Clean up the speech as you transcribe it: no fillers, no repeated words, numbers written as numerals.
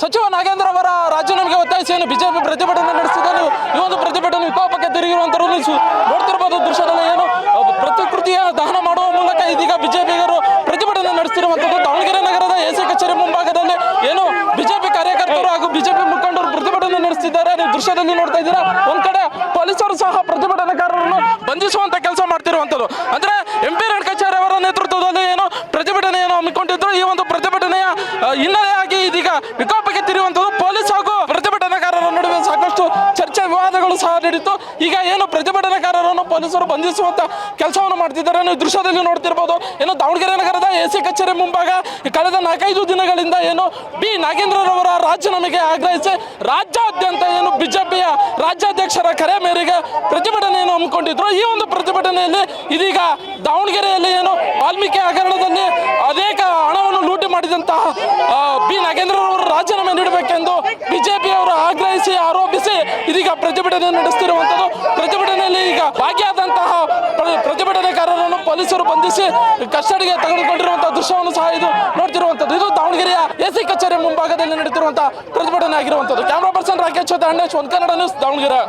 ಸಚಿವ ನಾಗೇಂದ್ರ ಅವರ ರಾಜೀನಾಮೆಗೆ ಒತ್ತಾಯಿಸಿ ಏನು ಬಿಜೆಪಿ ಪ್ರತಿಭಟನೆ ನಡೆಸಿದ್ದು ಈ ಒಂದು ಪ್ರತಿಭಟನೆ ವಿಕೋಪಕ್ಕೆ ತಿರುಗಿರುವಂತರೂ ನೋಡ್ತಿರಬಹುದು ದೃಶ್ಯದಲ್ಲಿ ಏನು ಪ್ರತಿಕೃತಿಯ ದಹನ ಮಾಡುವ ಮೂಲಕ ಇದೀಗ ಬಿಜೆಪಿಗರು ಪ್ರತಿಭಟನೆ ನಡೆಸುತ್ತಿರುವಂತದ್ದು ದಾವಣಗೆರೆ ನಗರದ ಎಸಿ ಕಚೇರಿ ಮುಂಭಾಗದಲ್ಲಿ ಏನು ಬಿಜೆಪಿ ಕಾರ್ಯಕರ್ತರು ಹಾಗೂ ಬಿಜೆಪಿ ಮುಖಂಡರು ಪ್ರತಿಭಟನೆ ನಡೆಸುತ್ತಿದ್ದಾರೆ. ನೀವು ದೃಶ್ಯದಲ್ಲಿ ನೋಡ್ತಾ ಇದ್ದೀರಾ, ಒಂದ್ ಕಡೆ ಪೊಲೀಸರು ಸಹ ಪ್ರತಿಭಟನಾಕಾರರನ್ನು ಬಂಧಿಸುವಂತ ಕೆಲಸ ಮಾಡ್ತಿರುವಂತದ್ದು. ಅಂದ್ರೆ MP ರೇಣುಕಾಚಾರ್ಯ ಅವರ ನೇತೃತ್ವದಲ್ಲಿ ಏನು ಪ್ರತಿಭಟನೆಯನ್ನು ಹಮ್ಮಿಕೊಂಡಿದ್ರು. ಈ ಒಂದು ಪ್ರತಿಭಟನೆಯ ಹಿನ್ನೆಲೆಯಾಗಿ ಇದೀಗ ವಿಕೋಪಕ್ಕೆ ತಿರುಗುವಂತದ್ದು. ಪೊಲೀಸ್ ಹಾಗೂ ಪ್ರತಿಭಟನಾಕಾರರ ನಡುವೆ ಸಾಕಷ್ಟು ಚರ್ಚೆ ವಿವಾದಗಳು ಸಹ ನಡೆಯಿತು. ಈಗ ಏನು ಪ್ರತಿಭಟನಾಕಾರರನ್ನು ಪೊಲೀಸರು ಬಂಧಿಸುವಂತ ಕೆಲಸವನ್ನು ಮಾಡ್ತಿದ್ದಾರೆ. ನೀವು ದೃಶ್ಯದಲ್ಲಿ ನೋಡ್ತಿರ್ಬೋದು. ಏನು ದಾವಣಗೆರೆ ನಗರದ ಎಸಿ ಕಚೇರಿ ಮುಂಭಾಗ ಕಳೆದ 4-5 ದಿನಗಳಿಂದ ಏನು ಬಿ ನಾಗೇಂದ್ರರವರ ರಾಜೀನಾಮೆಗೆ ಆಗ್ರಹಿಸಿ ರಾಜ್ಯಾದ್ಯಂತ ಏನು ಬಿಜೆಪಿಯ ರಾಜ್ಯಾಧ್ಯಕ್ಷರ ಕರೆ ಮೇರೆಗೆ ಪ್ರತಿಭಟನೆಯನ್ನು ಹಮ್ಮಿಕೊಂಡಿದ್ರು. ಈ ಒಂದು ಪ್ರತಿಭಟನೆಯಲ್ಲಿ ಇದೀಗ ದಾವಣಗೆರೆಯಲ್ಲಿ ಏನು ವಾಲ್ಮೀಕಿ ಹಗರಣದಲ್ಲಿ ಅನೇಕ ಹಣವನ್ನು ಲೂಟಿ ಮಾಡಿದಂತಹ ಬಿ ನಾಗೇಂದ್ರರವರು ರಾಜೀನಾಮೆ ನೀಡಬೇಕೆಂದು ಬಿಜೆಪಿಯವರು ಆಗ್ರಹಿಸಿ ಆರೋಪಿಸಿ ಇದೀಗ ಪ್ರತಿಭಟನೆ ನಡೆಸುತ್ತಿರುವಂತದ್ದು. ಪ್ರತಿಭಟನೆಯಲ್ಲಿ ಈಗ ಭಾಗಿಯಾದಂತಹ ಪ್ರತಿಭಟನಾಕಾರರನ್ನು ಪೊಲೀಸರು ಬಂಧಿಸಿ ಕಸ್ಟಡಿಗೆ ತೆಗೆದುಕೊಂಡಿರುವಂತಹ ದೃಶ್ಯವನ್ನು ಸಹ ಇದು ನೋಡ್ತಿರುವಂತದ್ದು. ಇದು ದಾವಣಗೆರೆಯ ಎಸಿ ಕಚೇರಿ ಮುಂಭಾಗದಲ್ಲಿ ನಡೆಯುತ್ತಿರುವಂತಹ ಪ್ರತಿಭಟನೆ ಆಗಿರುವಂತದ್ದು. ಕ್ಯಾಮರಾ ಪರ್ಸನ್ ರಾಕೇಶ್ ಜೊತೆ ಅಣ್ಣೇಶ್, ಒಂದು ಕನ್ನಡ ನ್ಯೂಸ್, ದಾವಣಗೆರೆ.